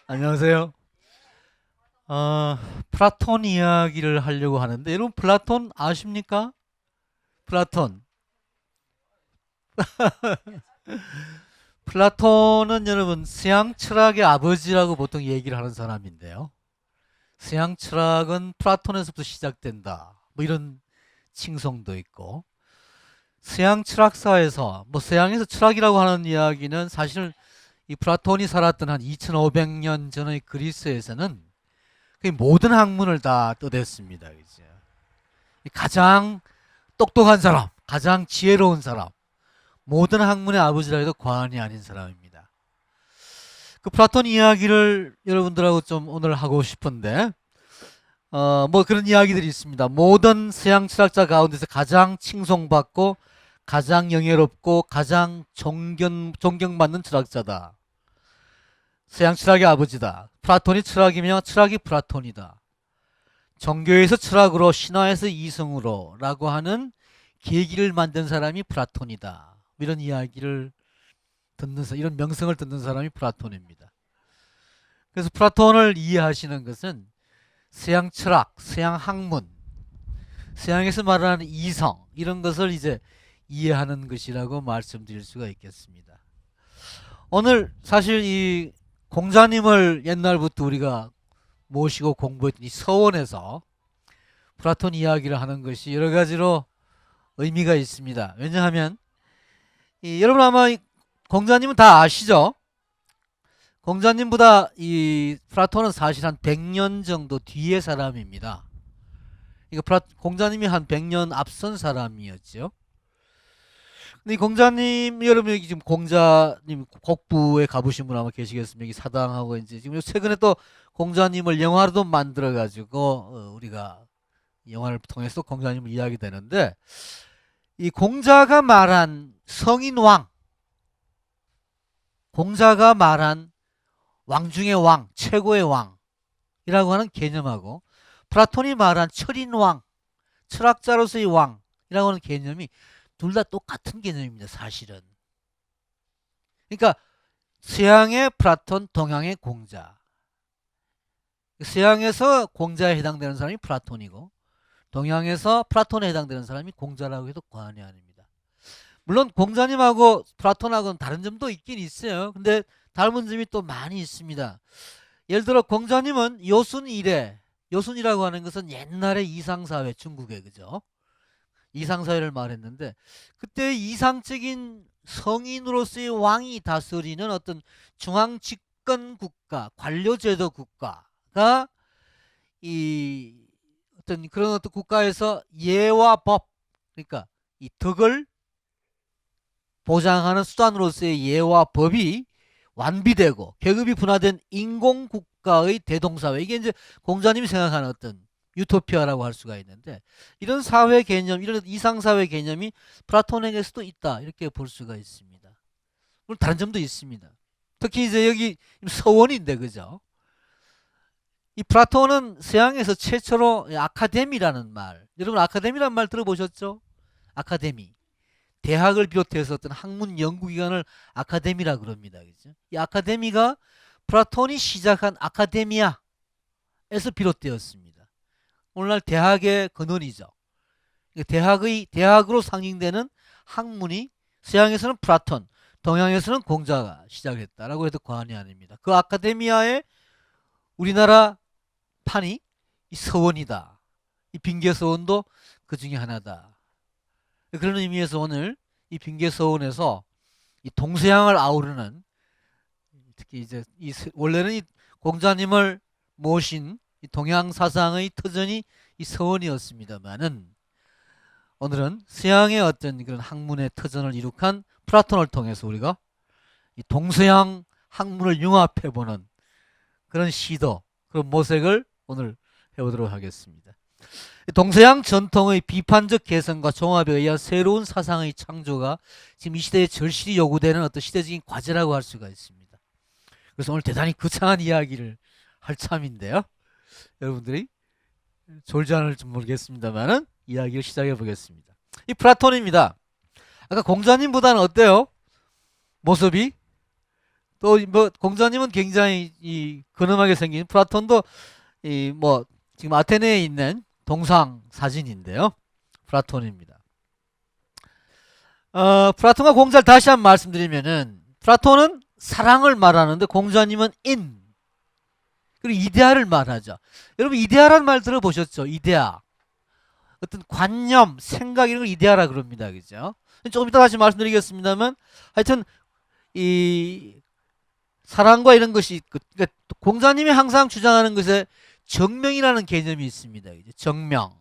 안녕하세요. 플라톤 이야기를 하려고 하는데 여러분 플라톤 아십니까? 플라톤. 플라톤은 여러분 서양 철학의 아버지라고 보통 얘기를 하는 사람인데요. 서양 철학은 플라톤에서부터 시작된다. 뭐 이런 칭송도 있고 서양 철학사에서 뭐 서양에서 철학이라고 하는 이야기는 사실은 이 플라톤이 살았던 한 2500년 전의 그리스에서는 거의 모든 학문을 다 떠댔습니다. 그죠? 가장 똑똑한 사람, 가장 지혜로운 사람, 모든 학문의 아버지라 해도 과언이 아닌 사람입니다. 그 플라톤 이야기를 여러분들하고 좀 오늘 하고 싶은데, 뭐 그런 이야기들이 있습니다. 모든 서양 철학자 가운데서 가장 칭송받고, 가장 영예롭고, 가장 존경받는 철학자다. 서양 철학의 아버지다. 플라톤이 철학이며 철학이 플라톤이다. 종교에서 철학으로 신화에서 이성으로 라고 하는 계기를 만든 사람이 플라톤이다. 이런 이야기를 이런 명성을 듣는 사람이 플라톤입니다. 그래서 플라톤을 이해하시는 것은 서양 철학, 서양 학문, 서양에서 말하는 이성 이런 것을 이제 이해하는 것이라고 말씀드릴 수가 있겠습니다. 오늘 사실 이 공자님을 옛날부터 우리가 모시고 공부했던 이 서원에서 플라톤 이야기를 하는 것이 여러 가지로 의미가 있습니다. 왜냐하면 여러분 아마 공자님은 다 아시죠? 공자님보다 이 플라톤은 사실 한 100년 정도 뒤의 사람입니다. 공자님이 한 100년 앞선 사람이었죠. 근데 이 공자님, 여러분 여기 지금 공자님 곡부에 가보신 분 아마 계시겠습니다. 여기 사당하고 이제 지금 최근에 또 공자님을 영화로도 만들어가지고 우리가 영화를 통해서 공자님을 이야기되는데 이 공자가 말한 성인왕, 공자가 말한 왕 중의 왕, 최고의 왕이라고 하는 개념하고 플라톤이 말한 철인왕, 철학자로서의 왕이라고 하는 개념이 둘 다 똑같은 개념입니다. 사실은. 그러니까 서양의 플라톤, 동양의 공자. 서양에서 공자에 해당되는 사람이 플라톤이고 동양에서 플라톤에 해당되는 사람이 공자라고 해도 과언이 아닙니다. 물론 공자님하고 플라톤하고는 다른 점도 있긴 있어요. 근데 닮은 점이 또 많이 있습니다. 예를 들어 공자님은 요순 이래, 요순이라고 하는 것은 옛날의 이상사회, 중국의 그죠? 이상사회를 말했는데 그때 이상적인 성인으로서의 왕이 다스리는 어떤 중앙집권 국가, 관료제도 국가가 이 어떤 그런 어떤 국가에서 예와 법, 그러니까 이 덕을 보장하는 수단으로서의 예와 법이 완비되고 계급이 분화된 인공국가의 대동사회, 이게 이제 공자님이 생각하는 어떤 유토피아라고 할 수가 있는데 이런 사회 개념, 이런 이상사회 개념이 플라톤에게서도 있다 이렇게 볼 수가 있습니다. 물론 다른 점도 있습니다. 특히 이제 여기 서원인데 그죠? 이 플라톤은 서양에서 최초로 아카데미라는 말, 여러분 아카데미라는 말 들어보셨죠? 아카데미, 대학을 비롯해서 어떤 학문 연구기관을 아카데미라 그럽니다. 그죠? 이 아카데미가 플라톤이 시작한 아카데미아에서 비롯되었습니다. 오늘날 대학의 근원이죠. 대학으로 상징되는 학문이 서양에서는 플라톤, 동양에서는 공자가 시작했다라고 해도 과언이 아닙니다. 그 아카데미아의 우리나라 판이 이 서원이다. 이 빙계서원도 그 중에 하나다. 그런 의미에서 오늘 이 빙계서원에서 이 동서양을 아우르는, 특히 이제 원래는 이 공자님을 모신 이 동양 사상의 터전이 이 서원이었습니다만은 오늘은 서양의 어떤 그런 학문의 터전을 이룩한 플라톤을 통해서 우리가 이 동서양 학문을 융합해보는 그런 시도, 그런 모색을 오늘 해보도록 하겠습니다. 동서양 전통의 비판적 개성과 종합에 의한 새로운 사상의 창조가 지금 이 시대에 절실히 요구되는 어떤 시대적인 과제라고 할 수가 있습니다. 그래서 오늘 대단히 거창한 이야기를 할 참인데요. 여러분들이 졸지 않을지 모르겠습니다만은 이야기를 시작해 보겠습니다. 이 플라톤입니다. 아까 공자님보다는 어때요? 모습이 또 뭐 공자님은 굉장히 근엄하게 생긴 플라톤도 뭐 지금 아테네에 있는 동상 사진인데요. 플라톤입니다. 플라톤과 공자를 다시 한번 말씀드리면은 플라톤은 사랑을 말하는데 공자님은 그리고 이데아를 말하죠. 여러분 이데아라는 말 들어보셨죠? 이데아. 어떤 관념, 생각 이런 걸 이데아라 그럽니다. 그죠? 조금 이따 다시 말씀드리겠습니다만 하여튼 이 사랑과 이런 것이 그러니까 공자님이 항상 주장하는 것에 정명이라는 개념이 있습니다. 정명.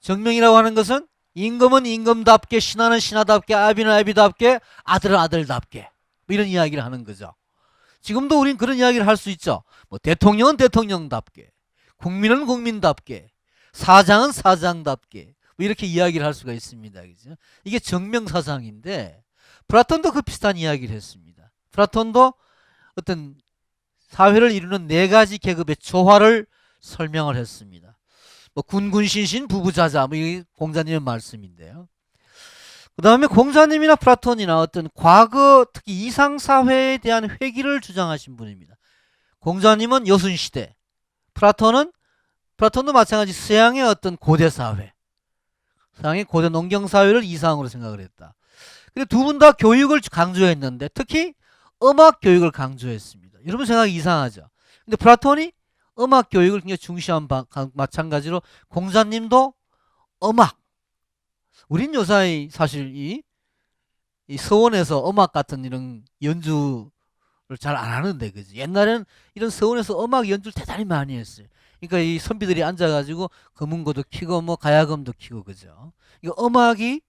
정명이라고 하는 것은 임금은 임금답게, 신하는 신하답게, 아비는 아비답게, 아들은 아들답게 뭐 이런 이야기를 하는 거죠. 지금도 우린 그런 이야기를 할 수 있죠. 뭐 대통령은 대통령답게, 국민은 국민답게, 사장은 사장답게 뭐 이렇게 이야기를 할 수가 있습니다. 그죠? 이게 정명사상인데 플라톤도 그 비슷한 이야기를 했습니다. 플라톤도 어떤 사회를 이루는 네 가지 계급의 조화를 설명을 했습니다. 뭐 군군신신 부부자자 뭐 이게 공자님의 말씀인데요. 그 다음에 공자님이나 플라톤이나 어떤 과거 특히 이상사회에 대한 회귀를 주장하신 분입니다. 공자님은 여순시대, 플라톤도 마찬가지 서양의 어떤 고대사회, 서양의 고대 농경사회를 이상으로 생각을 했다. 근데 두 분 다 교육을 강조했는데 특히 음악 교육을 강조했습니다. 여러분 생각이 이상하죠? 근데 플라톤이 음악 교육을 굉장히 중시한 마찬가지로 공자님도 음악. 우린 요사이 사실 이 서원에서 음악 같은 이런 연주를 잘 안 하는데, 그지? 옛날에는 이런 서원에서 음악 연주를 대단히 많이 했어요. 그러니까 이 선비들이 앉아가지고 금은고도 키고 뭐 가야금도 키고, 그죠? 이거 음악이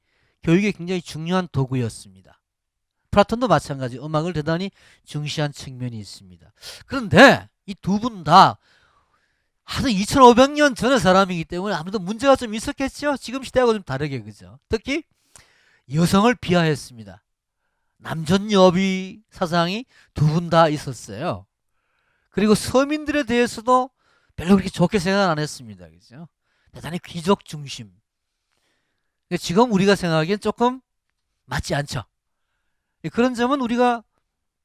교육에 굉장히 중요한 도구였습니다. 플라톤도 마찬가지 음악을 대단히 중시한 측면이 있습니다. 그런데 이 두 분 다 한 2500년 전의 사람이기 때문에 아무래도 문제가 좀 있었겠죠. 지금 시대하고 좀 다르게, 그죠? 특히 여성을 비하했습니다. 남존여비 사상이 두 분 다 있었어요. 그리고 서민들에 대해서도 별로 그렇게 좋게 생각 안 했습니다. 그죠? 대단히 귀족 중심. 지금 우리가 생각하기엔 조금 맞지 않죠. 그런 점은 우리가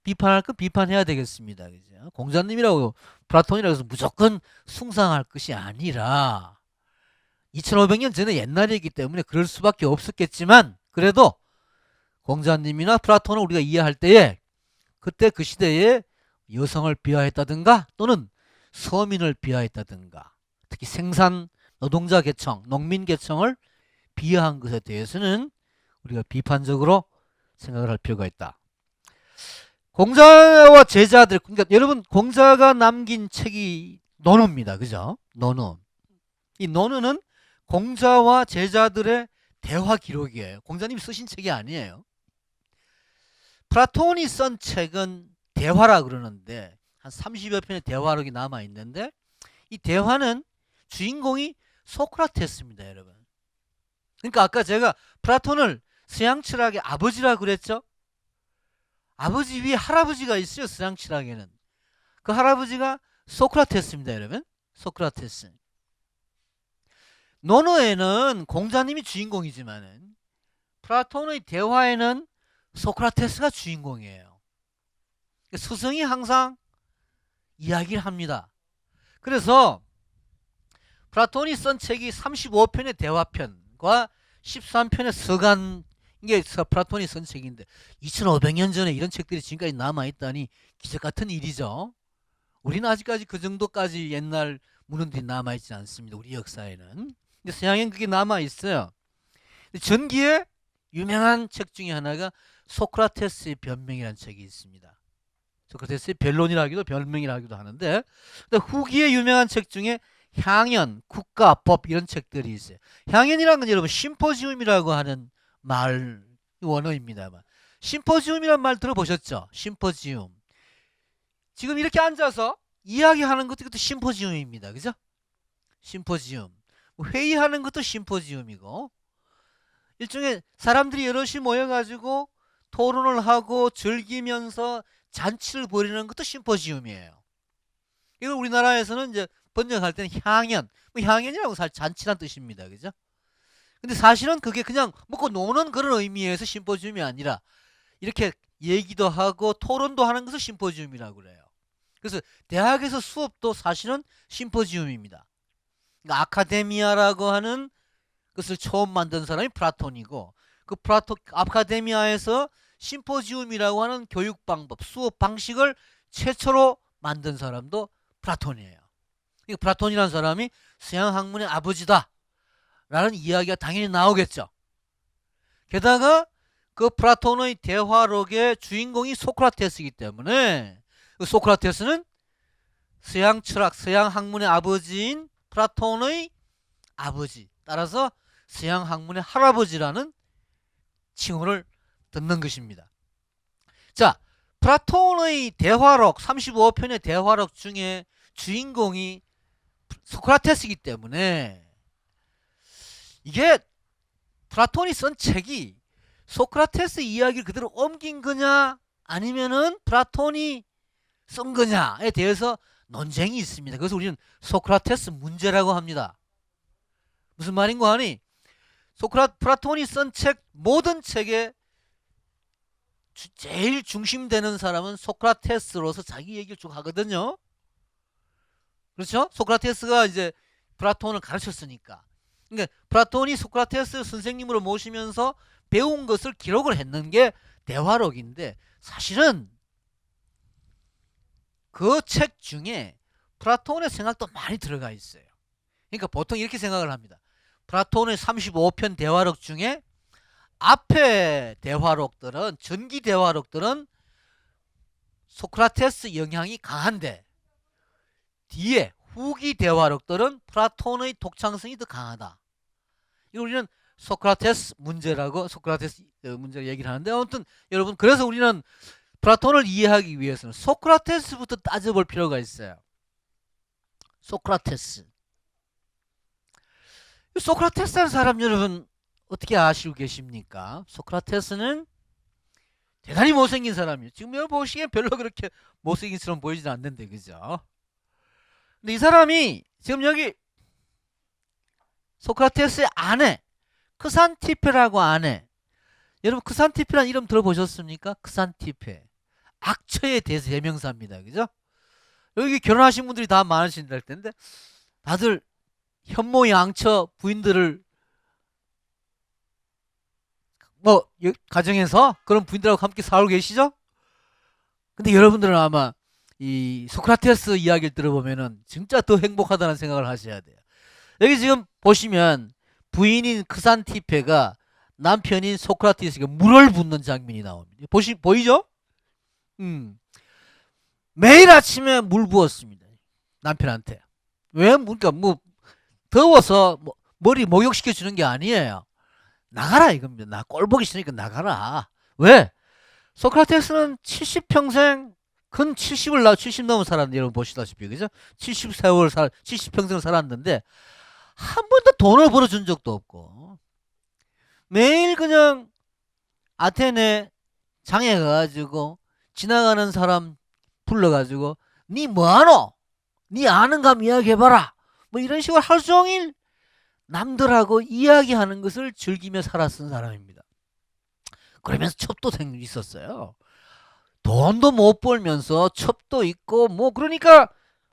비판할 건 비판해야 되겠습니다. 그죠? 공자님이라고 플라톤이라고 해서 무조건 숭상할 것이 아니라 2500년 전에 옛날이기 때문에 그럴 수밖에 없었겠지만 그래도 공자님이나 플라톤을 우리가 이해할 때에 그때 그 시대에 여성을 비하했다든가 또는 서민을 비하했다든가 특히 생산 노동자 계층, 농민 계층을 비하한 것에 대해서는 우리가 비판적으로 생각을 할 필요가 있다. 공자와 제자들, 그러니까 여러분 공자가 남긴 책이 논어입니다. 그죠? 논어. 이 논어는 공자와 제자들의 대화 기록이에요. 공자님이 쓰신 책이 아니에요. 플라톤이 쓴 책은 대화라 그러는데 한 30여 편의 대화록이 남아 있는데 이 대화는 주인공이 소크라테스입니다, 여러분. 그러니까 아까 제가 플라톤을 서양 철학의 아버지라 그랬죠? 아버지 위에 할아버지가 있어요. 서양 철학에는. 그 할아버지가 소크라테스입니다, 여러분. 소크라테스. 논어에는 공자님이 주인공이지만은 플라톤의 대화에는 소크라테스가 주인공이에요. 스승이 항상 이야기를 합니다. 그래서 플라톤이 쓴 책이 35편의 대화편과 13편의 서간, 이게 플라톤이 쓴 책인데 2500년 전에 이런 책들이 지금까지 남아있다니 기적 같은 일이죠. 우리는 아직까지 그 정도까지 옛날 문헌들이 남아있지 않습니다. 우리 역사에는. 근데 서양엔 그게 남아있어요. 전기에 유명한 책 중에 하나가 소크라테스의 변명이라는 책이 있습니다. 소크라테스의 변론이라기도 변명이라기도 하는데 후기에 유명한 책 중에 향연, 국가, 법 이런 책들이 있어요. 향연이라는 건 여러분 심포지움이라고 하는 말 원어입니다만 심포지움이라는 말 들어보셨죠? 심포지움. 지금 이렇게 앉아서 이야기하는 것도 이것도 심포지움입니다. 그죠? 심포지움. 회의하는 것도 심포지움이고 일종의 사람들이 여럿이 모여가지고 토론을 하고 즐기면서 잔치를 벌이는 것도 심포지움이에요. 이걸 우리나라에서는 이제 번역할 때는 향연, 향연이라고 사실 잔치란 뜻입니다. 그죠? 근데 사실은 그게 그냥 먹고 노는 그런 의미에서 심포지움이 아니라 이렇게 얘기도 하고 토론도 하는 것을 심포지움이라고 그래요. 그래서 대학에서 수업도 사실은 심포지움입니다. 그러니까 아카데미아라고 하는 것을 처음 만든 사람이 플라톤이고, 그 아카데미아에서 심포지움이라고 하는 교육 방법, 수업 방식을 최초로 만든 사람도 플라톤이에요. 그러니까 플라톤이라는 사람이 서양 학문의 아버지다 라는 이야기가 당연히 나오겠죠. 게다가 그 플라톤의 대화록의 주인공이 소크라테스이기 때문에, 그 소크라테스는 서양 철학, 서양 학문의 아버지인 플라톤의 아버지, 따라서 서양 학문의 할아버지라는 칭호를 듣는 것입니다. 자, 플라톤의 대화록, 35편의 대화록 중에 주인공이 소크라테스이기 때문에, 이게 플라톤이 쓴 책이 소크라테스 이야기를 그대로 옮긴 거냐 아니면은 플라톤이 쓴 거냐에 대해서 논쟁이 있습니다. 그래서 우리는 소크라테스 문제라고 합니다. 무슨 말인고 하니, 플라톤이 쓴 책, 모든 책의 제일 중심되는 사람은 소크라테스로서 자기 얘기를 쭉 하거든요. 그렇죠? 소크라테스가 이제 플라톤을 가르쳤으니까. 그러니까 플라톤이 소크라테스 선생님으로 모시면서 배운 것을 기록을 했는 게 대화록인데, 사실은 그 책 중에 플라톤의 생각도 많이 들어가 있어요. 그러니까 보통 이렇게 생각을 합니다. 플라톤의 35편 대화록 중에 앞에 대화록들은, 전기 대화록들은 소크라테스 영향이 강한데, 뒤에 후기 대화록들은 플라톤의 독창성이 더 강하다. 이걸 우리는 소크라테스 문제라고 얘기를 하는데, 아무튼 여러분, 그래서 우리는 플라톤을 이해하기 위해서는 소크라테스부터 따져볼 필요가 있어요. 소크라테스라는 사람 여러분 어떻게 아시고 계십니까? 소크라테스는 대단히 못생긴 사람이에요. 지금 여러분 보시기엔 별로 그렇게 못생긴처럼 보이지는 않는데, 그죠? 근데 이 사람이 지금 여기 소크라테스의 아내 크산티페라고 아내, 여러분 크산티페라는 이름 들어보셨습니까? 크산티페, 악처에 대해서 대명사입니다. 그죠? 여기 결혼하신 분들이 다 많으신들 텐데, 다들 현모 양처 부인들을 뭐 가정에서 그런 부인들하고 함께 살고 계시죠? 근데 여러분들은 아마 이 소크라테스 이야기를 들어보면은 진짜 더 행복하다는 생각을 하셔야 돼요. 여기 지금 보시면 부인인 크산티페가 남편인 소크라테스에게 물을 붓는 장면이 나옵니다. 보이죠? 매일 아침에 물 부었습니다. 남편한테. 왜? 그러니까 뭐 더워서 뭐 머리 목욕시켜 주는 게 아니에요. 나가라 이겁니다. 나 꼴 보기 싫으니까 나가라. 왜? 소크라테스는 70평생, 근 70 넘은 살았는데, 여러분 보시다시피, 그죠? 70평생을 살았는데 한 번도 돈을 벌어준 적도 없고, 매일 그냥 아테네 장에 가가지고 지나가는 사람 불러가지고 니 뭐하노? 니 아는 감 이야기해봐라. 뭐 이런 식으로 하루 종일 남들하고 이야기하는 것을 즐기며 살았던 사람입니다. 그러면서 첩도 있었어요. 돈도 못 벌면서 첩도 있고, 뭐 그러니까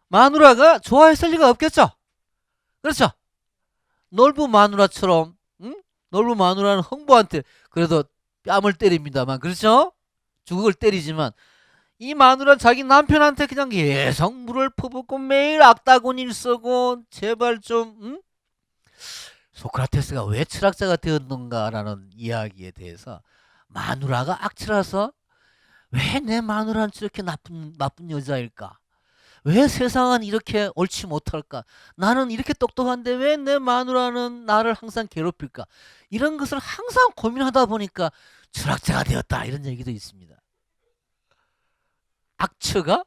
마누라가 좋아했을 리가 없겠죠. 그렇죠? 놀부 마누라처럼, 놀부 마누라는 흥부한테 그래도 뺨을 때립니다만, 그렇죠? 주걱을 때리지만, 이 마누라 자기 남편한테 그냥 계속 물을 퍼붓고 매일 악다구니를 쓰고, 제발 좀, 소크라테스가 왜 철학자가 되었는가라는 이야기에 대해서, 마누라가 악취라서 왜 내 마누라는 저렇게 나쁜 여자일까? 왜 세상은 이렇게 옳지 못할까? 나는 이렇게 똑똑한데 왜 내 마누라는 나를 항상 괴롭힐까? 이런 것을 항상 고민하다 보니까 철학자가 되었다, 이런 얘기도 있습니다. 악처가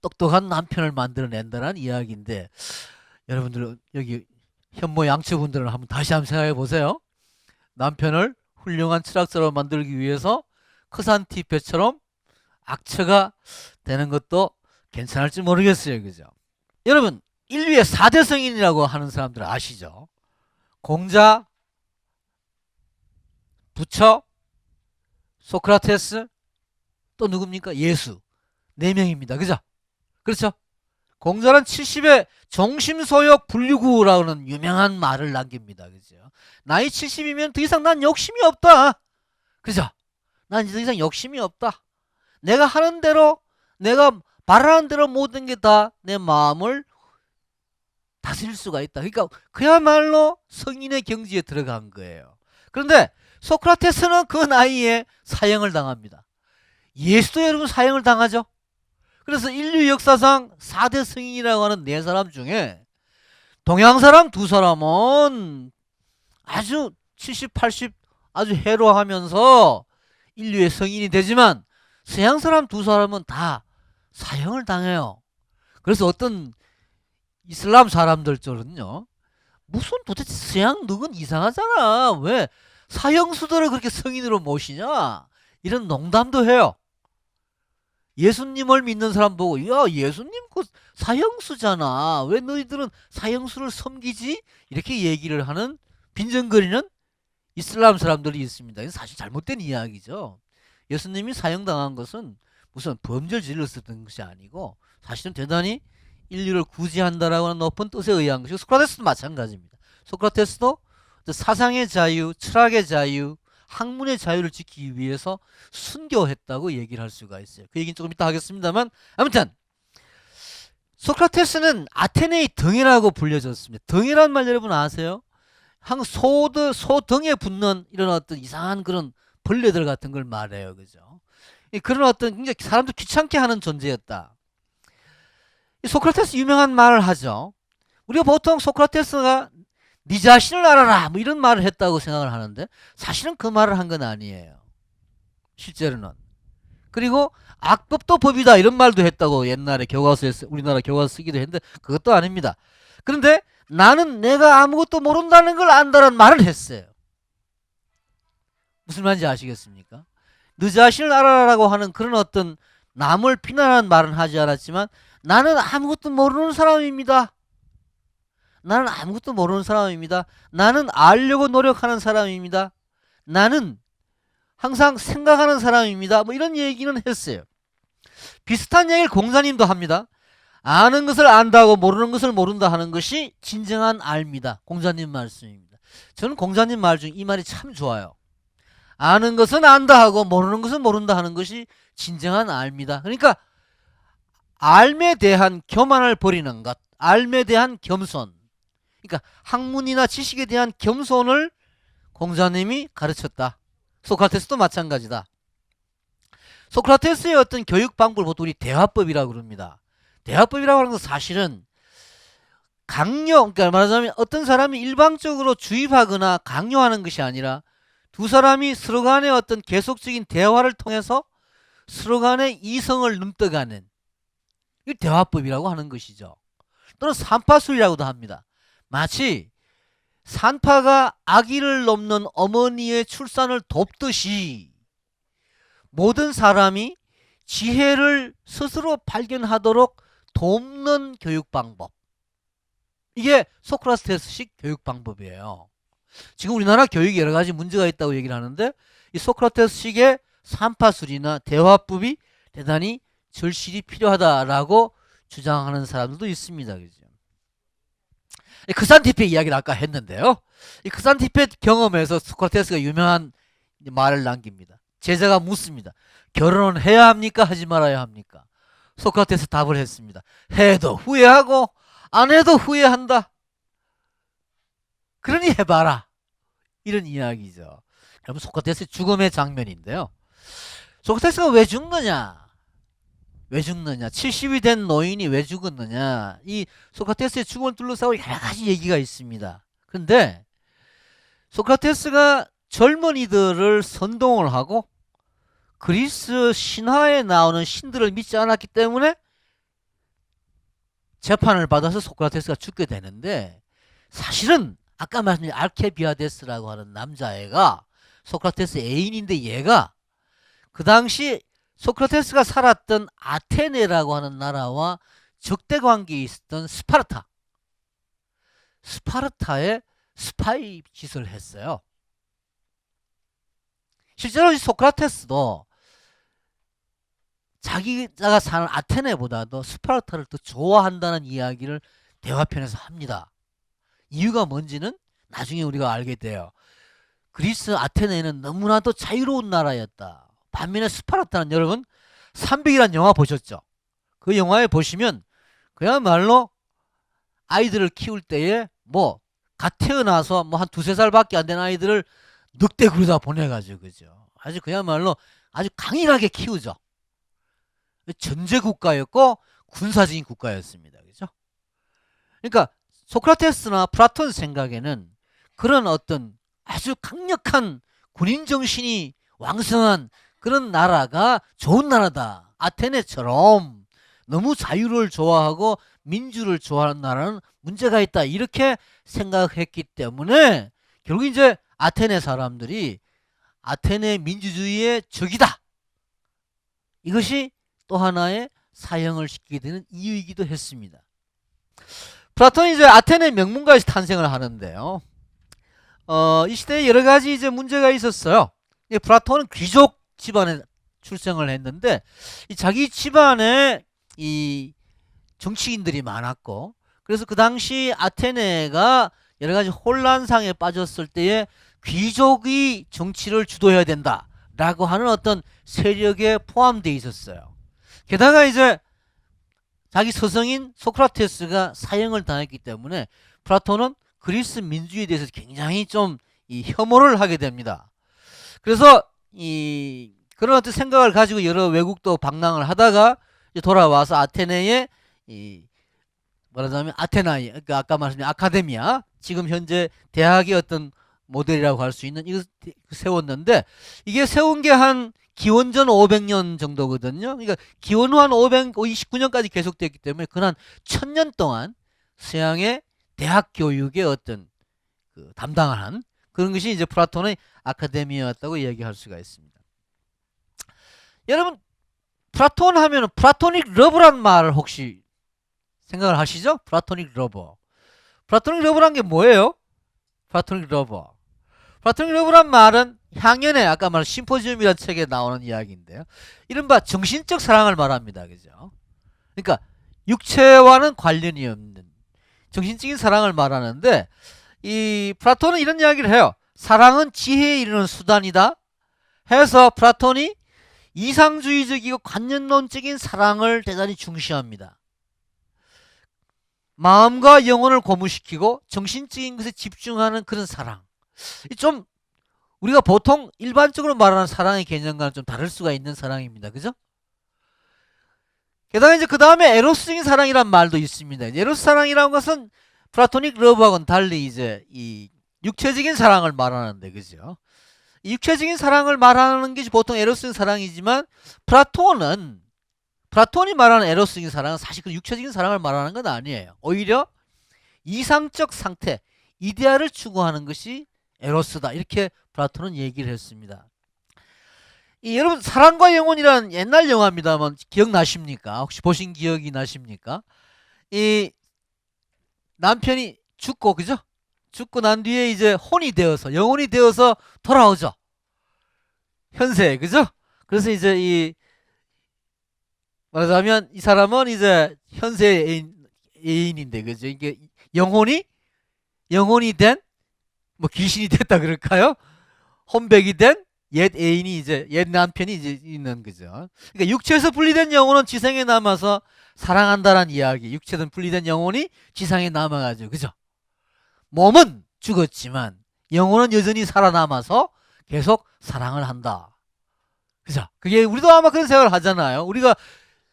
똑똑한 남편을 만들어낸다는 이야기인데, 여러분들 여기 현모 양처분들은 다시 한번 생각해 보세요. 남편을 훌륭한 철학자로 만들기 위해서 크산티페처럼 악처가 되는 것도 괜찮을지 모르겠어요. 그죠? 여러분, 인류의 4대 성인이라고 하는 사람들 아시죠? 공자, 부처, 소크라테스, 또 누굽니까? 예수. 4명입니다. 그죠? 그렇죠? 공자는 70에 정심소욕 불유구라는 유명한 말을 남깁니다. 그죠? 나이 70이면 더 이상 난 욕심이 없다. 그죠? 난 더 이상 욕심이 없다. 내가 하는 대로, 내가 바라는 대로 모든 게 다 내 마음을 다스릴 수가 있다. 그러니까 그야말로 성인의 경지에 들어간 거예요. 그런데 소크라테스는 그 나이에 사형을 당합니다. 예수도 여러분 사형을 당하죠. 그래서 인류 역사상 4대 성인이라고 하는 4사람 중에 동양 사람 2사람은 아주 70, 80 아주 해로하면서 인류의 성인이 되지만 서양 사람 2사람은 다 사형을 당해요. 그래서 어떤 이슬람 사람들처럼요, 무슨 도대체 서양 늑은 이상하잖아, 왜 사형수들을 그렇게 성인으로 모시냐, 이런 농담도 해요. 예수님을 믿는 사람 보고, 야, 예수님 그 사형수잖아, 왜 너희들은 사형수를 섬기지? 이렇게 얘기를 하는, 빈정거리는 이슬람 사람들이 있습니다. 이건 사실 잘못된 이야기죠. 예수님이 사형당한 것은 무슨 범죄를 저질렀던 것이 아니고 사실은 대단히 인류를 구제한다라고 하는 높은 뜻에 의한 것이고, 소크라테스도 마찬가지입니다. 소크라테스도 사상의 자유, 철학의 자유, 학문의 자유를 지키기 위해서 순교했다고 얘기를 할 수가 있어요. 그 얘기는 조금 이따 하겠습니다만, 아무튼 소크라테스는 아테네의 등이라고 불려졌습니다. 등이란 말 여러분 아세요? 소등에 붙는 이런 어떤 이상한 그런 벌레들 같은 걸 말해요. 그죠? 그런 어떤 굉장히 사람들 귀찮게 하는 존재였다. 소크라테스 유명한 말을 하죠. 우리가 보통 소크라테스가 네 자신을 알아라 뭐 이런 말을 했다고 생각을 하는데, 사실은 그 말을 한 건 아니에요. 실제로는. 그리고 악법도 법이다 이런 말도 했다고 옛날에 교과서에, 우리나라 교과서 쓰기도 했는데 그것도 아닙니다. 그런데 나는 내가 아무것도 모른다는 걸 안다는 말을 했어요. 무슨 말인지 아시겠습니까? 너 자신을 알아라라고 하는 그런 어떤 남을 비난하는 말은 하지 않았지만, 나는 아무것도 모르는 사람입니다. 나는 아무것도 모르는 사람입니다. 나는 알려고 노력하는 사람입니다. 나는 항상 생각하는 사람입니다. 뭐 이런 얘기는 했어요. 비슷한 얘기를 공자님도 합니다. 아는 것을 안다고 모르는 것을 모른다 하는 것이 진정한 알입니다. 공자님 말씀입니다. 저는 공자님 말 중 이 말이 참 좋아요. 아는 것은 안다 하고 모르는 것은 모른다 하는 것이 진정한 알입니다. 그러니까 알에 대한 교만을 버리는 것, 알에 대한 겸손, 그러니까 학문이나 지식에 대한 겸손을 공자님이 가르쳤다. 소크라테스도 마찬가지다. 소크라테스의 어떤 교육 방법을 보통 우리 대화법이라고 그럽니다. 대화법이라고 하는 건 사실은 강요, 그러니까 말하자면 어떤 사람이 일방적으로 주입하거나 강요하는 것이 아니라 두 사람이 서로 간의 어떤 계속적인 대화를 통해서 서로 간의 이성을 넘떠가는, 이 대화법이라고 하는 것이죠. 또는 산파술이라고도 합니다. 마치 산파가 아기를 돕는 어머니의 출산을 돕듯이 모든 사람이 지혜를 스스로 발견하도록 돕는 교육 방법, 이게 소크라테스식 교육 방법이에요. 지금 우리나라 교육에 여러 가지 문제가 있다고 얘기를 하는데, 이 소크라테스식의 산파술이나 대화법이 대단히 절실히 필요하다라고 주장하는 사람들도 있습니다. 그죠? 크산티페 이야기를 아까 했는데요. 이 크산티페 경험에서 소크라테스가 유명한 말을 남깁니다. 제자가 묻습니다. 결혼은 해야 합니까? 하지 말아야 합니까? 소크라테스 답을 했습니다. 해도 후회하고 안 해도 후회한다. 그러니 해봐라. 이런 이야기죠. 여러분, 소크라테스의 죽음의 장면인데요. 소크라테스가 왜 죽느냐? 왜 죽느냐? 70이 된 노인이 왜 죽었느냐? 이 소크라테스의 죽음을 둘러싸고 여러 가지 얘기가 있습니다. 그런데 소크라테스가 젊은이들을 선동을 하고 그리스 신화에 나오는 신들을 믿지 않았기 때문에 재판을 받아서 소크라테스가 죽게 되는데, 사실은 아까 말씀드린 알케비아데스라고 하는 남자애가 소크라테스 애인인데, 얘가 그 당시 소크라테스가 살았던 아테네라고 하는 나라와 적대 관계에 있었던 스파르타의 스파이 짓을 했어요. 실제로 소크라테스도 자기가 사는 아테네보다도 스파르타를 더 좋아한다는 이야기를 대화편에서 합니다. 이유가 뭔지는 나중에 우리가 알게 돼요. 그리스 아테네는 너무나도 자유로운 나라였다. 반면에 스파르타는 여러분 300이라는 영화 보셨죠? 그 영화에 보시면 그야말로 아이들을 키울 때에 뭐 갓 태어나서 뭐 한 두세 살밖에 안 된 아이들을 늑대구리다 보내가지고 그죠? 아주 그야말로 아주 강인하게 키우죠. 전제국가였고 군사적인 국가였습니다. 그죠? 그러니까 소크라테스나 플라톤 생각에는 그런 어떤 아주 강력한 군인 정신이 왕성한 그런 나라가 좋은 나라다. 아테네처럼 너무 자유를 좋아하고 민주를 좋아하는 나라는 문제가 있다. 이렇게 생각했기 때문에 결국 이제 아테네 사람들이 아테네 민주주의의 적이다. 이것이 또 하나의 사형을 시키게 되는 이유이기도 했습니다. 플라톤이 이제 아테네 명문가에서 탄생을 하는데요. 이 시대에 여러 가지 이제 문제가 있었어요. 플라톤은 귀족 집안에 출생을 했는데 자기 집안에 이 정치인들이 많았고 그래서 그 당시 아테네가 여러 가지 혼란상에 빠졌을 때에 귀족이 정치를 주도해야 된다라고 하는 어떤 세력에 포함되어 있었어요. 게다가 이제 자기 스승인 소크라테스가 사형을 당했기 때문에 플라톤은 그리스 민주주의에 대해서 굉장히 좀 혐오를 하게 됩니다. 그래서 그런 어떤 생각을 가지고 여러 외국도 방랑을 하다가 돌아와서 아테네에 말하자면 아테나이, 그러니까 아까 말씀드린 아카데미아, 지금 현재 대학의 어떤 모델이라고 할 수 있는 이거 세웠는데 이게 세운 게 한 기원전 500년 정도거든요. 그러니까 기원 후 한 529년까지 계속됐기 때문에 그한 1000년 동안 서양의 대학 교육의 어떤 담당을 한 그런 것이 이제 플라톤의 아카데미아였다고 이야기할 수가 있습니다. 여러분 플라톤 하면 플라토닉 러브란 말을 혹시 생각을 하시죠? 플라토닉 러버. 플라토닉 러브란 게 뭐예요? 플라토닉 러버. 플라토닉 러브란 말은 향연의 아까 말한 심포지움이라는 책에 나오는 이야기인데요. 이른바 정신적 사랑을 말합니다. 그죠? 그러니까 육체와는 관련이 없는 정신적인 사랑을 말하는데 이 플라톤은 이런 이야기를 해요. 사랑은 지혜에 이르는 수단이다. 해서 플라톤이 이상주의적이고 관념론적인 사랑을 대단히 중시합니다. 마음과 영혼을 고무시키고 정신적인 것에 집중하는 그런 사랑. 좀 우리가 보통 일반적으로 말하는 사랑의 개념과는 좀 다를 수가 있는 사랑입니다. 그죠? 게다가 이제 그 다음에 에로스적인 사랑이란 말도 있습니다. 에로스 사랑이라는 것은 플라토닉 러브하고는 달리 이제 이 육체적인 사랑을 말하는데, 그죠? 이 육체적인 사랑을 말하는 게 보통 에로스적인 사랑이지만 플라톤이 말하는 에로스적인 사랑은 사실 그 육체적인 사랑을 말하는 건 아니에요. 오히려 이상적 상태, 이데아를 추구하는 것이 에로스다. 이렇게 플라톤은 얘기를 했습니다. 여러분 사랑과 영혼이라는 옛날 영화입니다만 기억나십니까? 혹시 보신 기억이 나십니까? 이 남편이 죽고 그죠? 죽고 난 뒤에 이제 혼이 되어서 영혼이 되어서 돌아오죠. 현세에 그죠? 그래서 이제 말하자면 이 사람은 이제 현세 애인인데 그죠? 이게 영혼이 된 뭐 귀신이 됐다 그럴까요? 혼백이 된 옛 애인이 이제 옛 남편이 이제 있는 거죠. 그러니까 육체에서 분리된 영혼은 지상에 남아서 사랑한다라는 이야기. 육체에서 분리된 영혼이 지상에 남아가지고 그죠? 몸은 죽었지만 영혼은 여전히 살아남아서 계속 사랑을 한다. 그죠? 그게 우리도 아마 그런 생각을 하잖아요. 우리가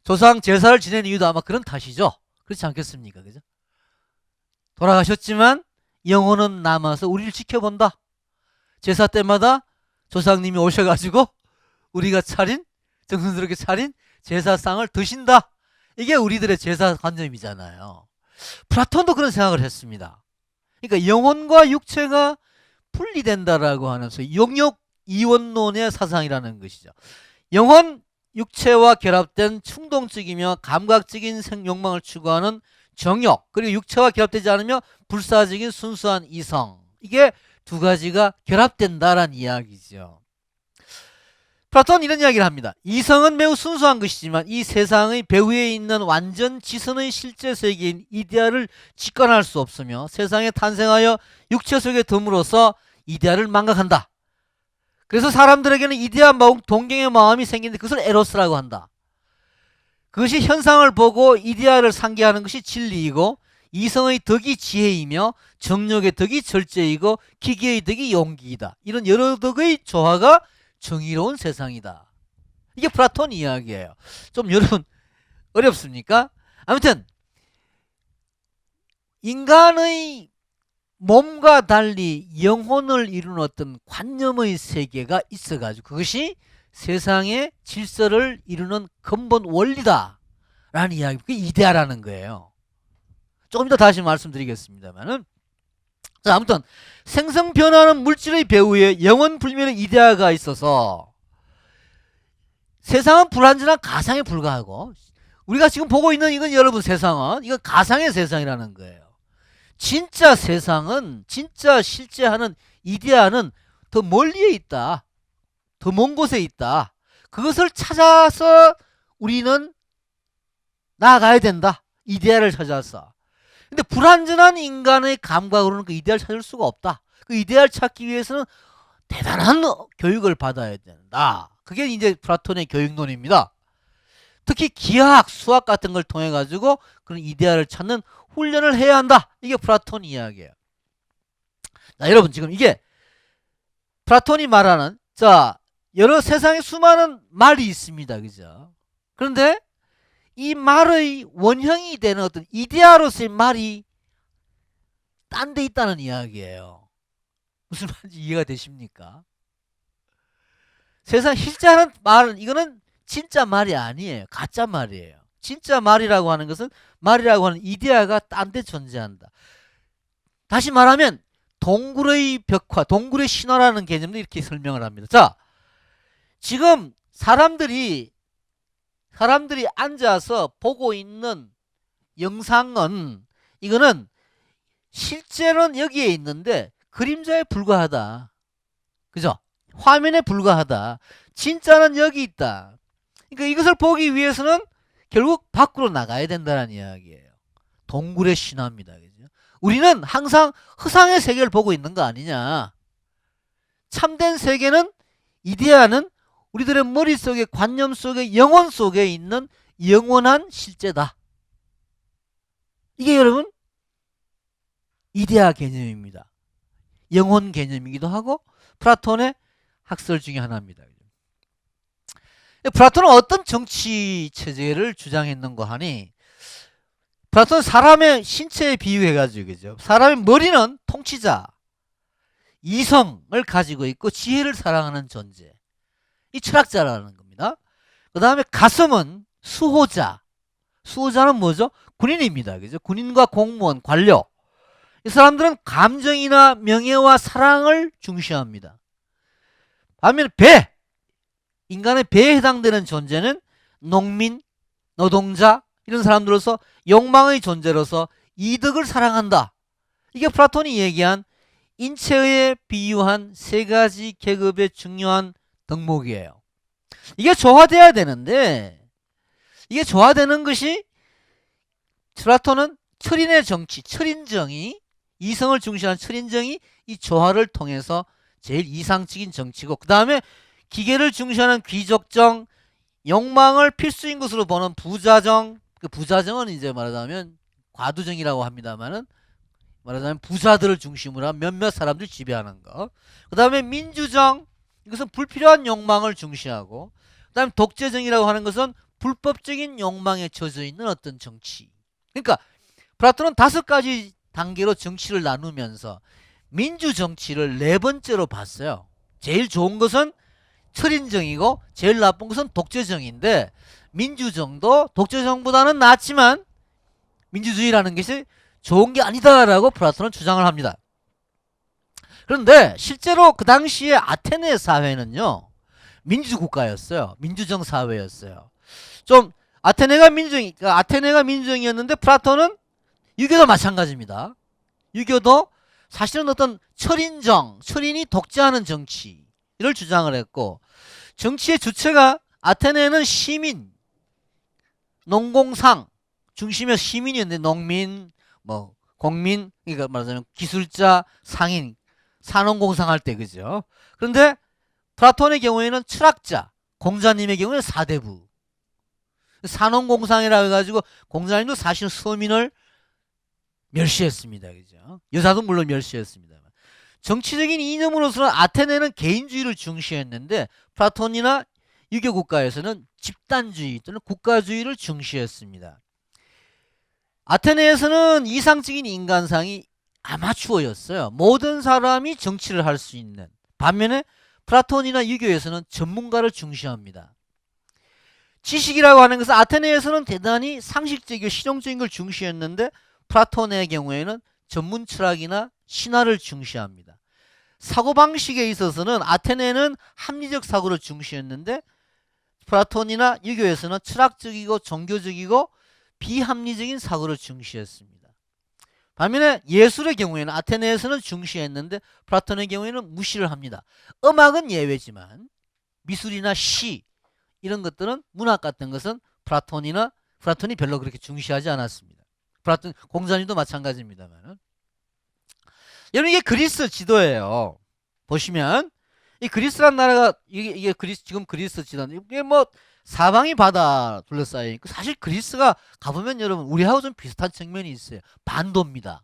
조상 제사를 지내는 이유도 아마 그런 탓이죠. 그렇지 않겠습니까? 그죠? 돌아가셨지만 영혼은 남아서 우리를 지켜본다. 제사 때마다 조상님이 오셔가지고 우리가 정성스럽게 차린 제사상을 드신다. 이게 우리들의 제사 관념이잖아요. 플라톤도 그런 생각을 했습니다. 그러니까 영혼과 육체가 분리된다라고 하면서 영역 이원론의 사상이라는 것이죠. 영혼, 육체와 결합된 충동적이며 감각적인 욕망을 추구하는 정욕, 그리고 육체와 결합되지 않으며 불사적인 순수한 이성, 이게 두 가지가 결합된다라는 이야기죠. 플라톤은 이런 이야기를 합니다. 이성은 매우 순수한 것이지만 이 세상의 배후에 있는 완전 지선의 실제 세계인 이데아를 직관할 수 없으며 세상에 탄생하여 육체 속에 덤으로써 이데아를 망각한다. 그래서 사람들에게는 이데아 동경의 마음이 생기는데 그것을 에로스라고 한다. 그것이 현상을 보고 이데아를 상기하는 것이 진리이고 이성의 덕이 지혜이며 정력의 덕이 절제이고 기계의 덕이 용기이다. 이런 여러 덕의 조화가 정의로운 세상이다. 이게 플라톤 이야기예요. 좀 여러분 어렵습니까? 아무튼 인간의 몸과 달리 영혼을 이루는 어떤 관념의 세계가 있어가지고 그것이 세상의 질서를 이루는 근본 원리다 라는 이야기, 그게 이데아라는 거예요. 조금 더 다시 말씀드리겠습니다만은, 자, 아무튼 생성 변화하는 물질의 배후에 영원 불멸의 이데아가 있어서 세상은 불완전한 가상에 불과하고, 우리가 지금 보고 있는 이건 여러분 세상은 이건 가상의 세상이라는 거예요. 진짜 세상은, 진짜 실제하는 이데아는 더 멀리에 있다. 더 먼 곳에 있다. 그것을 찾아서 우리는 나아가야 된다. 이데아를 찾아서. 근데 불완전한 인간의 감각으로는 그 이데아를 찾을 수가 없다. 그 이데아를 찾기 위해서는 대단한 교육을 받아야 된다. 그게 이제 플라톤의 교육론입니다. 특히 기하학, 수학 같은 걸 통해 가지고 그런 이데아를 찾는 훈련을 해야 한다. 이게 플라톤 이야기예요. 자, 여러분 지금 이게 플라톤이 말하는, 자, 여러 세상에 수많은 말이 있습니다. 그죠? 그런데 이 말의 원형이 되는 어떤 이데아로서의 말이 딴 데 있다는 이야기예요. 무슨 말인지 이해가 되십니까? 세상 실제하는 말은 이거는 진짜 말이 아니에요. 가짜 말이에요. 진짜 말이라고 하는 것은 말이라고 하는 이데아가 딴 데 존재한다. 다시 말하면 동굴의 벽화, 동굴의 신화라는 개념도 이렇게 설명을 합니다. 자, 지금 사람들이 앉아서 보고 있는 영상은, 이거는 실제로는 여기에 있는데 그림자에 불과하다. 그죠? 화면에 불과하다. 진짜는 여기 있다. 그러니까 이것을 보기 위해서는 결국 밖으로 나가야 된다는 이야기예요. 동굴의 신화입니다. 그죠? 우리는 항상 허상의 세계를 보고 있는 거 아니냐. 참된 세계는, 이데아는 우리들의 머릿속에, 관념 속에, 영혼 속에 있는 영원한 실제다. 이게 여러분 이데아 개념입니다. 영혼 개념이기도 하고 플라톤의 학설 중에 하나입니다. 플라톤은 어떤 정치 체제를 주장했는가 하니, 플라톤은 사람의 신체에 비유해가지고, 그죠? 사람의 머리는 통치자, 이성을 가지고 있고 지혜를 사랑하는 존재, 이 철학자라는 겁니다. 그 다음에 가슴은 수호자, 수호자는 뭐죠? 군인입니다. 그죠? 군인과 공무원, 관료. 이 사람들은 감정이나 명예와 사랑을 중시합니다. 반면에 배, 인간의 배에 해당되는 존재는 농민, 노동자, 이런 사람들로서 욕망의 존재로서 이득을 사랑한다. 이게 플라톤이 얘기한 인체에 비유한 세 가지 계급의 중요한 덕목이에요. 이게 조화돼야 되는데, 이게 조화되는 것이 플라톤은 철인의 정치, 철인정이, 이성을 중시하는 철인정이 이 조화를 통해서 제일 이상적인 정치고, 그 다음에 기계를 중시하는 귀족정, 욕망을 필수인 것으로 보는 부자정, 그 부자정은 이제 말하자면 과두정이라고 합니다만은, 말하자면 부자들을 중심으로 한 몇몇 사람들 지배하는 거. 그 다음에 민주정, 이것은 불필요한 욕망을 중시하고, 그 다음에 독재정이라고 하는 것은 불법적인 욕망에 젖어 있는 어떤 정치. 그러니까 플라톤은 5가지 단계로 정치를 나누면서 민주정치를 4번째로 봤어요. 제일 좋은 것은 철인정이고 제일 나쁜 것은 독재정인데, 민주정도 독재정보다는 낫지만 민주주의라는 것이 좋은 게 아니다라고 플라톤은 주장을 합니다. 그런데 실제로 그 당시에 아테네 사회는요, 민주국가였어요. 민주정 사회였어요. 좀 아테네가 민주정이었는데 플라톤은, 유교도 마찬가지입니다. 유교도 사실은 어떤 철인정, 철인이 독재하는 정치를 주장을 했고, 정치의 주체가 아테네는 시민, 농공상 중심의 시민이었는데 농민, 뭐 공민, 그러니까 말하자면 기술자, 상인, 산업공상 할 때 그죠. 그런데 플라톤의 경우에는 철학자, 공자님의 경우에는 사대부. 산업공상이라 해가지고 공자님도 사실 서민을 멸시했습니다. 그죠? 여자도 물론 멸시했습니다. 정치적인 이념으로서는 아테네는 개인주의를 중시했는데 플라톤이나 유교 국가에서는 집단주의 또는 국가주의를 중시했습니다. 아테네에서는 이상적인 인간상이 아마추어였어요. 모든 사람이 정치를 할 수 있는. 반면에 플라톤이나 유교에서는 전문가를 중시합니다. 지식이라고 하는 것은 아테네에서는 대단히 상식적이고 실용적인 걸 중시했는데 플라톤의 경우에는 전문 철학이나 신화를 중시합니다. 사고방식에 있어서는 아테네는 합리적 사고를 중시했는데 플라톤이나 유교에서는 철학적이고 종교적이고 비합리적인 사고를 중시했습니다. 반면에 예술의 경우에는 아테네에서는 중시했는데 플라톤의 경우에는 무시를 합니다. 음악은 예외지만 미술이나 시 이런 것들은 문학 같은 것은 플라톤이 별로 그렇게 중시하지 않았습니다. 플라톤 공자님도 마찬가지입니다만. 여러분 이게 그리스 지도예요. 보시면 이 그리스란 나라가 이게 지금 그리스 지도인데 이게 뭐 사방이 바다 둘러싸여 있고 사실 그리스가 가보면 여러분 우리하고 좀 비슷한 측면이 있어요. 반도입니다.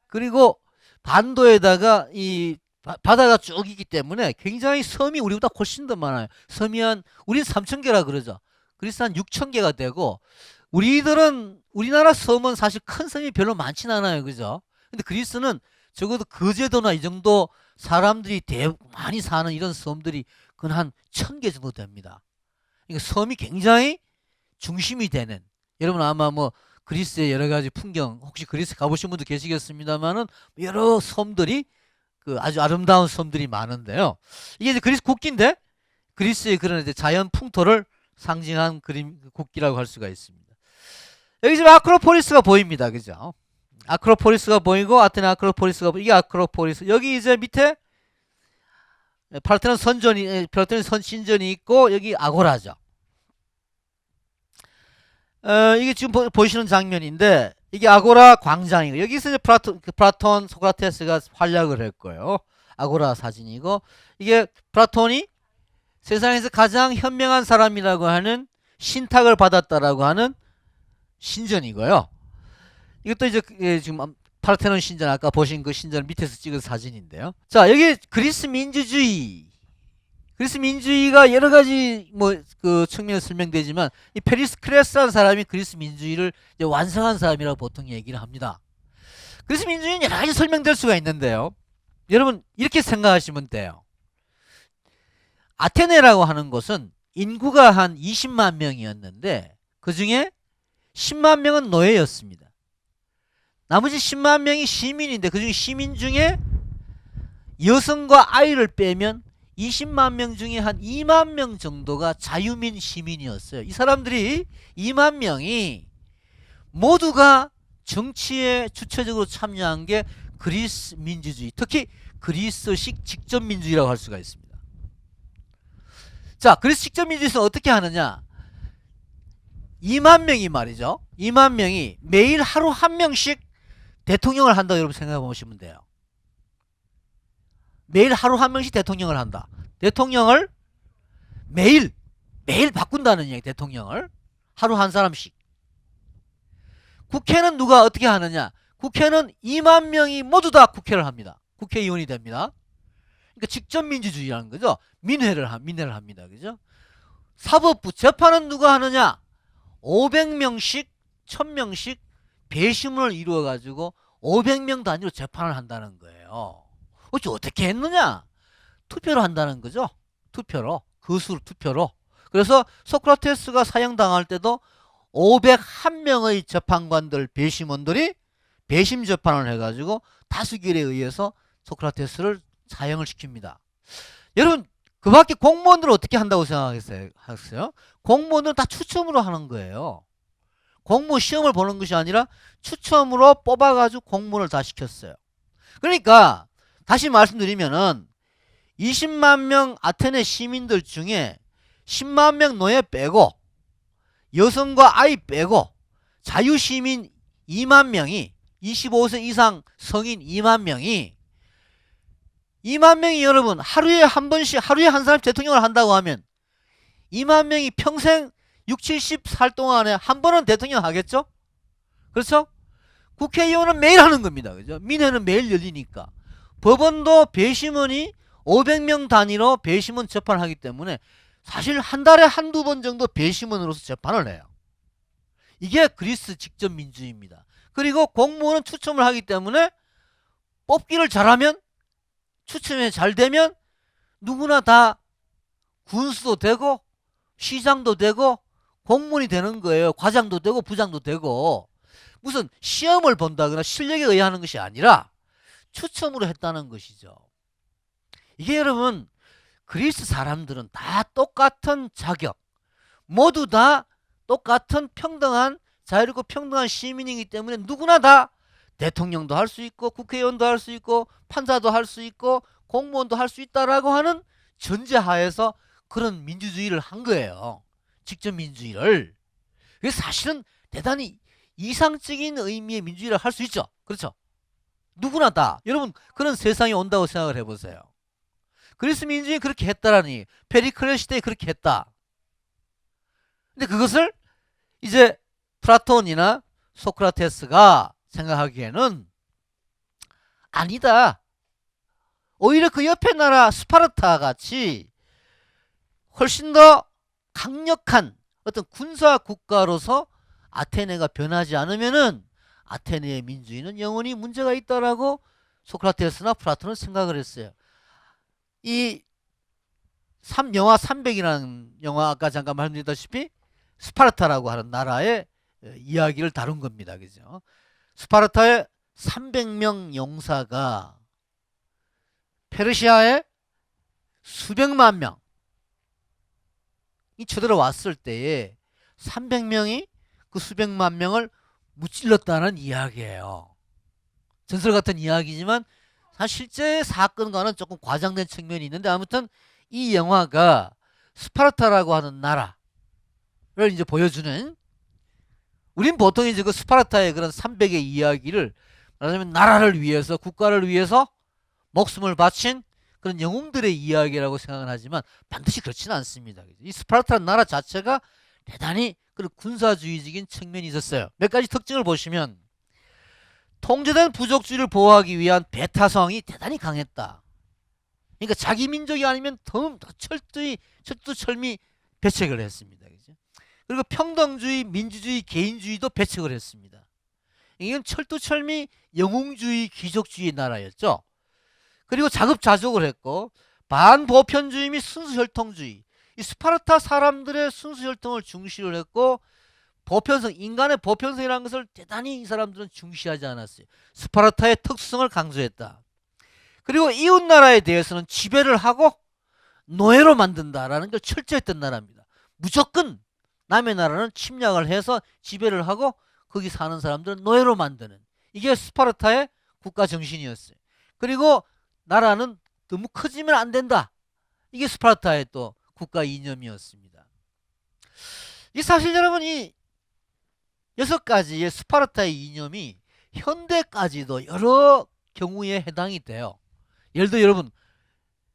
그리고 반도에다가 이 바다가 쭉 있기 때문에 굉장히 섬이 우리보다 훨씬 더 많아요. 섬이 우리는 3,000개라 그러죠. 그리스 한 6,000개가 되고 우리나라 섬은 사실 큰 섬이 별로 많진 않아요. 그죠? 근데 그리스는 적어도 거제도나 이 정도 사람들이 많이 사는 이런 섬들이 그 한 1,000개 정도 됩니다. 그러니까 섬이 굉장히 중심이 되는, 여러분 아마 뭐 그리스의 여러 가지 풍경 혹시 그리스 가보신 분도 계시겠습니다만은 여러 섬들이 아주 아름다운 섬들이 많은데요. 이게 이제 그리스 국기인데 그리스의 그런 이제 자연 풍토를 상징한 국기라고 할 수가 있습니다. 여기 지금 아크로폴리스가 보입니다. 그죠? 아크로폴리스가 보이고 아테네 아크로폴리스가 이게 아크로폴리스. 여기 이제 밑에 파르테논 신전이 있고 여기 아고라죠. 이게 지금 보시는 장면인데 이게 아고라 광장이고 여기서 이제 플라톤 소크라테스가 활약을 했고요. 아고라 사진이고 이게 플라톤이 세상에서 가장 현명한 사람이라고 하는 신탁을 받았다라고 하는 신전이고요. 이것도 이제 지금 파르테논 신전 아까 보신 그 신전 밑에서 찍은 사진인데요. 자, 여기 그리스 민주주의가 여러 가지 그 측면에서 설명되지만 이 페리스크레스라는 사람이 그리스 민주주의를 이제 완성한 사람이라고 보통 얘기를 합니다. 그리스 민주주의는 여러 가지 설명될 수가 있는데요. 여러분 이렇게 생각하시면 돼요. 아테네라고 하는 곳은 인구가 한 20만 명이었는데 그 중에 10만 명은 노예였습니다. 나머지 10만 명이 시민인데 그 중에 시민 중에 여성과 아이를 빼면 20만 명 중에 한 2만 명 정도가 자유민 시민이었어요. 이 사람들이 2만 명이 모두가 정치에 주체적으로 참여한 게 그리스 민주주의, 특히 그리스식 직접민주주의라고 할 수가 있습니다. 자, 그리스 직접민주주의에서 어떻게 하느냐? 2만 명이 말이죠. 2만 명이 매일 하루 한 명씩 대통령을 한다고 여러분 생각해 보시면 돼요. 매일 하루 한 명씩 대통령을 한다. 대통령을 매일 바꾼다는 얘기. 대통령을 하루 한 사람씩. 국회는 누가 어떻게 하느냐? 국회는 2만 명이 모두 다 국회를 합니다. 국회의원이 됩니다. 그러니까 직접민주주의라는 거죠. 민회를 합니다. 그죠? 사법부 재판은 누가 하느냐? 500명씩 1000명씩 배심을 이루어 가지고 500명 단위로 재판을 한다는 거예요. 어떻게 했느냐? 투표로 한다는 거죠. 투표로. 거수 투표로. 그래서 소크라테스가 사형당할 때도 501명의 재판관들, 배심원들이 배심 재판을 해가지고 다수결에 의해서 소크라테스를 사형을 시킵니다. 여러분 그 밖에 공무원들은 어떻게 한다고 생각하세요? 공무원들은 다 추첨으로 하는 거예요. 공무원 시험을 보는 것이 아니라 추첨으로 뽑아가지고 공무원을 다 시켰어요. 그러니까 다시 말씀드리면은 20만 명 아테네 시민들 중에 10만 명 노예 빼고 여성과 아이 빼고 자유시민 2만 명이 25세 이상 성인 2만 명이 여러분 하루에 한 번씩 하루에 한 사람 대통령을 한다고 하면 2만 명이 평생 6, 70살 동안에 한 번은 대통령 하겠죠? 그렇죠? 국회의원은 매일 하는 겁니다. 그죠? 민회는 매일 열리니까. 법원도 배심원이 500명 단위로 배심원 재판을 하기 때문에 사실 한 달에 한두 번 정도 배심원으로서 재판을 해요. 이게 그리스 직접 민주주의입니다. 그리고 공무원은 추첨을 하기 때문에 뽑기를 잘하면 추첨이 잘 되면 누구나 다 군수도 되고 시장도 되고 공무원이 되는 거예요. 과장도 되고 부장도 되고 무슨 시험을 본다거나 실력에 의하는 것이 아니라 추첨으로 했다는 것이죠. 이게 여러분 그리스 사람들은 다 똑같은 자격 모두 다 똑같은 평등한 자유롭고 평등한 시민이기 때문에 누구나 다 대통령도 할 수 있고 국회의원도 할 수 있고 판사도 할 수 있고 공무원도 할 수 있다라고 하는 전제하에서 그런 민주주의를 한 거예요. 직접 민주주의를. 그래서 사실은 대단히 이상적인 의미의 민주주의를 할 수 있죠. 그렇죠? 누구나 다. 여러분 그런 세상이 온다고 생각을 해보세요. 그리스 민주주의 그렇게 했다라니 페리클레 시대에 그렇게 했다. 근데 그것을 이제 플라톤이나 소크라테스가 생각하기에는 아니다. 오히려 그 옆에 나라 스파르타 같이 훨씬 더 강력한 어떤 군사 국가로서 아테네가 변하지 않으면은 아테네의 민주주의는 영원히 문제가 있다라고 소크라테스나 플라톤은 생각을 했어요. 이 영화 300이라는 영화 아까 잠깐 말씀드렸다시피 스파르타라고 하는 나라의 이야기를 다룬 겁니다. 그죠? 스파르타의 300명 용사가 페르시아의 수백만 명이 쳐들어왔을 때에 300명이 그 수백만 명을 무찔렀다는 이야기예요. 전설 같은 이야기지만 사실 실제 사건과는 조금 과장된 측면이 있는데 아무튼 이 영화가 스파르타라고 하는 나라를 이제 보여주는 우린 보통 이제 그 스파르타의 그런 300의 이야기를 말하자면 나라를 위해서 국가를 위해서 목숨을 바친 그런 영웅들의 이야기라고 생각을 하지만 반드시 그렇지는 않습니다. 이 스파르타 나라 자체가 대단히 그런 군사주의적인 측면이 있었어요. 몇 가지 특징을 보시면 통제된 부족주의를 보호하기 위한 배타성이 대단히 강했다. 그러니까 자기 민족이 아니면 더 철두철미 배척을 했습니다. 그죠? 그리고 평등주의, 민주주의, 개인주의도 배척을 했습니다. 이건 철두철미 영웅주의, 귀족주의 나라였죠. 그리고 자급자족을 했고 반보편주의 및 순수혈통주의 이 스파르타 사람들의 순수혈통을 중시를 했고 보편성, 인간의 보편성이라는 것을 대단히 이 사람들은 중시하지 않았어요. 스파르타의 특성을 강조했다. 그리고 이웃나라에 대해서는 지배를 하고 노예로 만든다라는 걸 철저했던 나라입니다. 무조건 남의 나라는 침략을 해서 지배를 하고 거기 사는 사람들은 노예로 만드는 이게 스파르타의 국가 정신이었어요. 그리고 나라는 너무 커지면 안 된다. 이게 스파르타의 또 국가 이념이었습니다. 이 사실 여러분 이 6가지의 스파르타의 이념이 현대까지도 여러 경우에 해당이 돼요. 예를 들어 여러분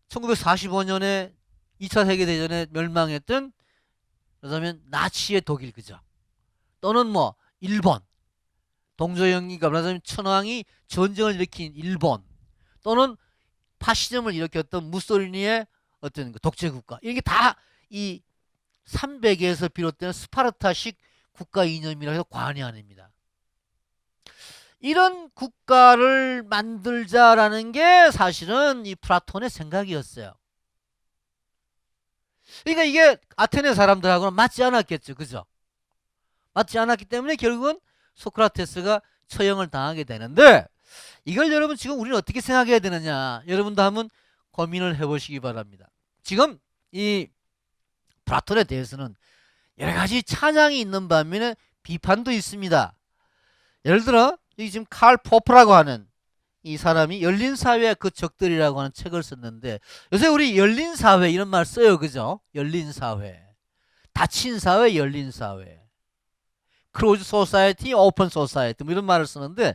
1945년에 2차 세계대전에 멸망했던 그러면 나치의 독일 그죠? 또는 뭐 일본 동조영리가 말하자면 천황이 전쟁을 일으킨 일본 또는 파시즘을 일으켰던 무솔리니의 어떤 독재국가 이게 다 이 300에서 비롯된 스파르타식 국가 이념이라 해서 과언이 아닙니다. 이런 국가를 만들자라는 게 사실은 이 플라톤의 생각이었어요. 그러니까 이게 아테네 사람들하고는 맞지 않았겠죠. 그죠? 맞지 않았기 때문에 결국은 소크라테스가 처형을 당하게 되는데 이걸 여러분 지금 우리는 어떻게 생각해야 되느냐 여러분도 한번 고민을 해보시기 바랍니다. 지금 이 플라톤에 대해서는 여러 가지 찬양이 있는 반면에 비판도 있습니다. 예를 들어 여기 지금 칼 포프라고 하는 이 사람이 열린 사회와 그 적들이라고 하는 책을 썼는데, 요새 우리 열린 사회 이런 말 써요. 그죠? 열린 사회. 닫힌 사회, 열린 사회. 클로즈 소사이티, 오픈 소사이티 뭐 이런 말을 쓰는데,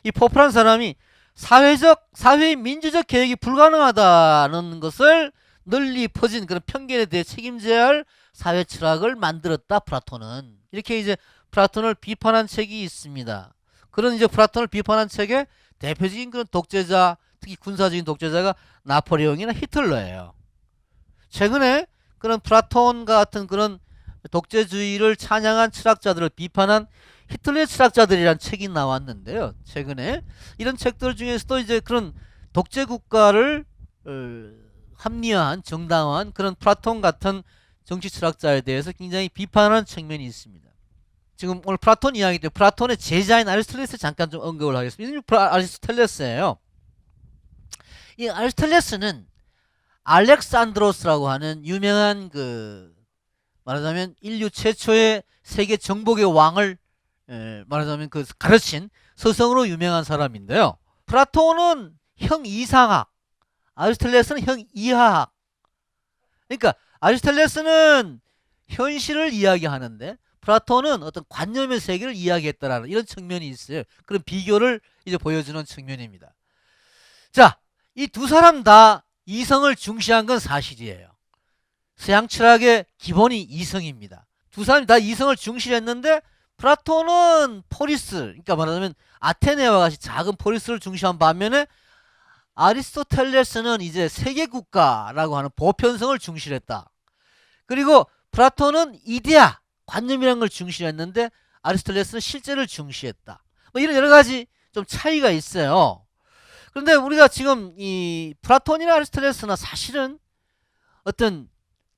이 포프란 사람이 사회의 민주적 개혁이 불가능하다는 것을 널리 퍼진 그런 편견에 대해 책임져야 할 사회 철학을 만들었다, 플라톤은. 이렇게 이제 플라톤을 비판한 책이 있습니다. 그런 이제 플라톤을 비판한 책의 대표적인 그런 독재자, 특히 군사적인 독재자가 나폴레옹이나 히틀러예요. 최근에 그런 플라톤과 같은 그런 독재주의를 찬양한 철학자들을 비판한 히틀러의 철학자들이란 책이 나왔는데요. 최근에 이런 책들 중에서도 이제 그런 독재 국가를 합리화한, 정당화한 그런 플라톤 같은 정치 철학자에 대해서 굉장히 비판하는 측면이 있습니다. 지금 오늘 플라톤 이야기 때 플라톤의 제자인 아리스토텔레스 잠깐 좀 언급을 하겠습니다. 아리스토텔레스예요. 이 아리스토텔레스는 알렉산드로스라고 하는 유명한 말하자면 인류 최초의 세계 정복의 왕을 말하자면 가르친 서성으로 유명한 사람인데요. 플라톤은 형 이상학, 아리스토텔레스는 형 이하학. 그러니까 아리스토텔레스는 현실을 이야기하는데 플라톤은 어떤 관념의 세계를 이야기했다라는 이런 측면이 있어요. 그런 비교를 이제 보여주는 측면입니다. 자, 이 두 사람 다 이성을 중시한 건 사실이에요. 서양 철학의 기본이 이성입니다. 두 사람이 다 이성을 중시했는데 플라톤은 포리스, 그러니까 말하자면 아테네와 같이 작은 포리스를 중시한 반면에 아리스토텔레스는 이제 세계국가라고 하는 보편성을 중시했다. 그리고 플라톤은 이데아, 관념이라는 걸 중시했는데 아리스토텔레스는 실제를 중시했다. 뭐 이런 여러 가지 좀 차이가 있어요. 그런데 우리가 지금 이 플라톤이나 아리스토텔레스나 사실은 어떤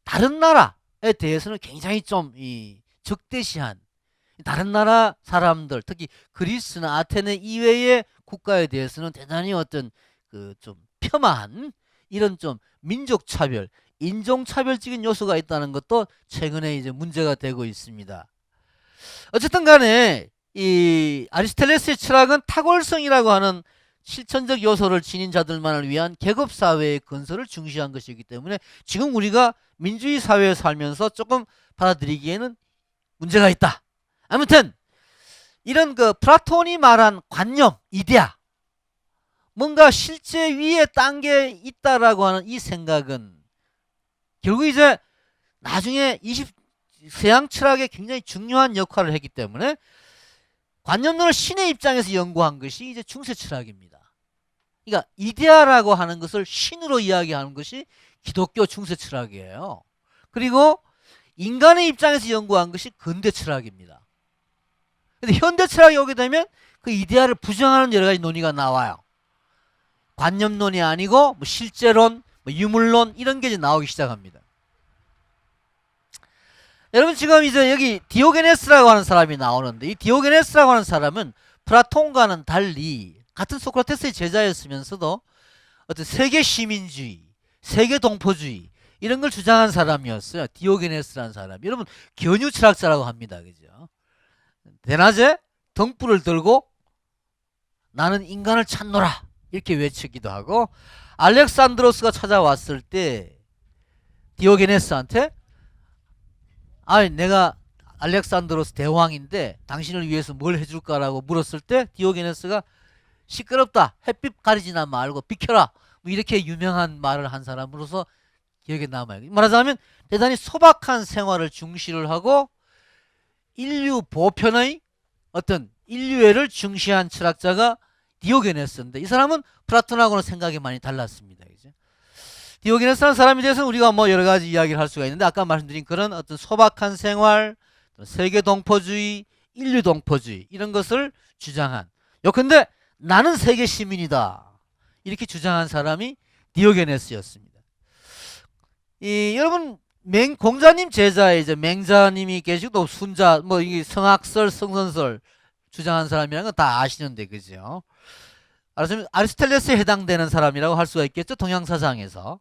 다른 나라에 대해서는 굉장히 좀 적대시한, 다른 나라 사람들, 특히 그리스나 아테네 이외의 국가에 대해서는 대단히 어떤 좀 폄하한 이런 좀 민족 차별, 인종 차별적인 요소가 있다는 것도 최근에 이제 문제가 되고 있습니다. 어쨌든 간에 이 아리스토텔레스의 철학은 탁월성이라고 하는 실천적 요소를 지닌 자들만을 위한 계급 사회의 건설을 중시한 것이기 때문에 지금 우리가 민주주의 사회에 살면서 조금 받아들이기에는 문제가 있다. 아무튼 이런 플라톤이 말한 관념, 이데아, 뭔가 실제 위에 딴 게 있다라고 하는 이 생각은 결국 이제 나중에 서양 철학에 굉장히 중요한 역할을 했기 때문에 관념론을 신의 입장에서 연구한 것이 이제 중세 철학입니다. 그러니까 이데아라고 하는 것을 신으로 이야기하는 것이 기독교 중세 철학이에요. 그리고 인간의 입장에서 연구한 것이 근대 철학입니다. 근데 현대 철학이 오게 되면 그 이데아를 부정하는 여러 가지 논의가 나와요. 관념론이 아니고 뭐 실제론, 뭐 유물론 이런 게 이제 나오기 시작합니다. 여러분 지금 이제 여기 디오게네스라고 하는 사람이 나오는데 이 디오게네스라고 하는 사람은 플라톤과는 달리 같은 소크라테스의 제자였으면서도 어떤 세계 시민주의, 세계 동포주의 이런 걸 주장한 사람이었어요. 디오게네스라는 사람. 여러분 견유 철학자라고 합니다. 그죠? 대낮에 등불을 들고 나는 인간을 찾노라 이렇게 외치기도 하고 알렉산드로스가 찾아왔을 때 디오게네스한테 내가 알렉산드로스 대왕인데 당신을 위해서 뭘 해줄까라고 물었을 때 디오게네스가 시끄럽다, 햇빛 가리지나 말고 비켜라 뭐 이렇게 유명한 말을 한 사람으로서 기억에 남아요. 말하자면 대단히 소박한 생활을 중시를 하고 인류 보편의 어떤 인류애를 중시한 철학자가 디오게네스인데 이 사람은 플라톤하고는 생각이 많이 달랐습니다. 이제 디오게네스라는 사람에 대해서는 우리가 뭐 여러 가지 이야기를 할 수가 있는데 아까 말씀드린 그런 어떤 소박한 생활, 세계 동포주의, 인류 동포주의 이런 것을 주장한, 요컨대 나는 세계 시민이다 이렇게 주장한 사람이 디오게네스였습니다. 여러분 공자님 제자에 이제 맹자님이 계시고 또 순자 뭐 이 성학설, 성선설 주장한 사람이라는 건 다 아시는데 그죠? 아리스토텔레스에 해당되는 사람이라고 할 수가 있겠죠. 동양사상에서.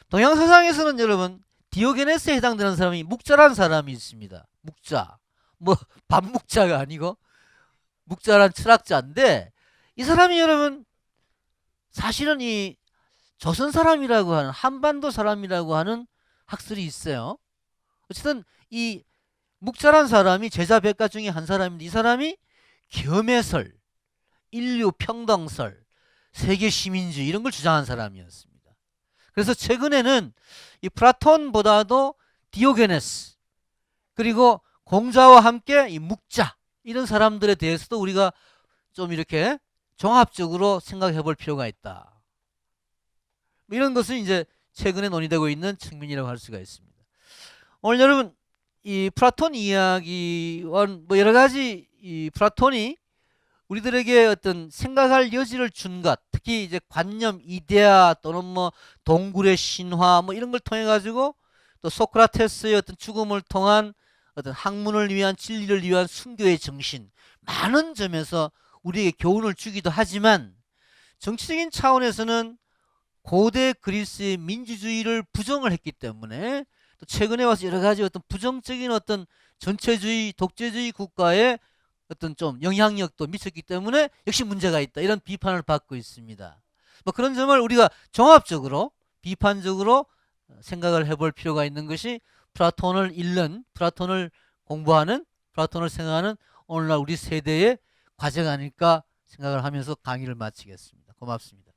동양사상에서는 여러분 디오게네스에 해당되는 사람이 묵자라는 사람이 있습니다. 묵자. 뭐 밥묵자가 아니고 묵자란 철학자인데 이 사람이 여러분 사실은 이 조선 사람이라고 하는, 한반도 사람이라고 하는 학설이 있어요. 어쨌든 이 묵자란 사람이 제자 백가 중에 한 사람인데, 이 사람이 겸해설, 인류 평등설, 세계 시민주의 이런 걸 주장한 사람이었습니다. 그래서 최근에는 이 플라톤보다도 디오게네스, 그리고 공자와 함께 이 묵자, 이런 사람들에 대해서도 우리가 좀 이렇게 종합적으로 생각해 볼 필요가 있다. 이런 것은 이제 최근에 논의되고 있는 측면이라고 할 수가 있습니다. 오늘 여러분 이 플라톤 이야기와 뭐 여러 가지 이 플라톤이 우리들에게 어떤 생각할 여지를 준 것, 특히 이제 관념, 이데아 또는 뭐 동굴의 신화 뭐 이런 걸 통해 가지고, 또 소크라테스의 어떤 죽음을 통한 어떤 학문을 위한, 진리를 위한 순교의 정신, 많은 점에서 우리에게 교훈을 주기도 하지만, 정치적인 차원에서는 고대 그리스의 민주주의를 부정을 했기 때문에, 또 최근에 와서 여러 가지 어떤 부정적인 어떤 전체주의, 독재주의 국가에 어떤 좀 영향력도 미쳤기 때문에 역시 문제가 있다, 이런 비판을 받고 있습니다. 뭐 그런 점을 우리가 종합적으로 비판적으로 생각을 해볼 필요가 있는 것이, 플라톤을 읽는, 플라톤을 공부하는, 플라톤을 생각하는 오늘날 우리 세대의 과제가 아닐까 생각을 하면서 강의를 마치겠습니다. 고맙습니다.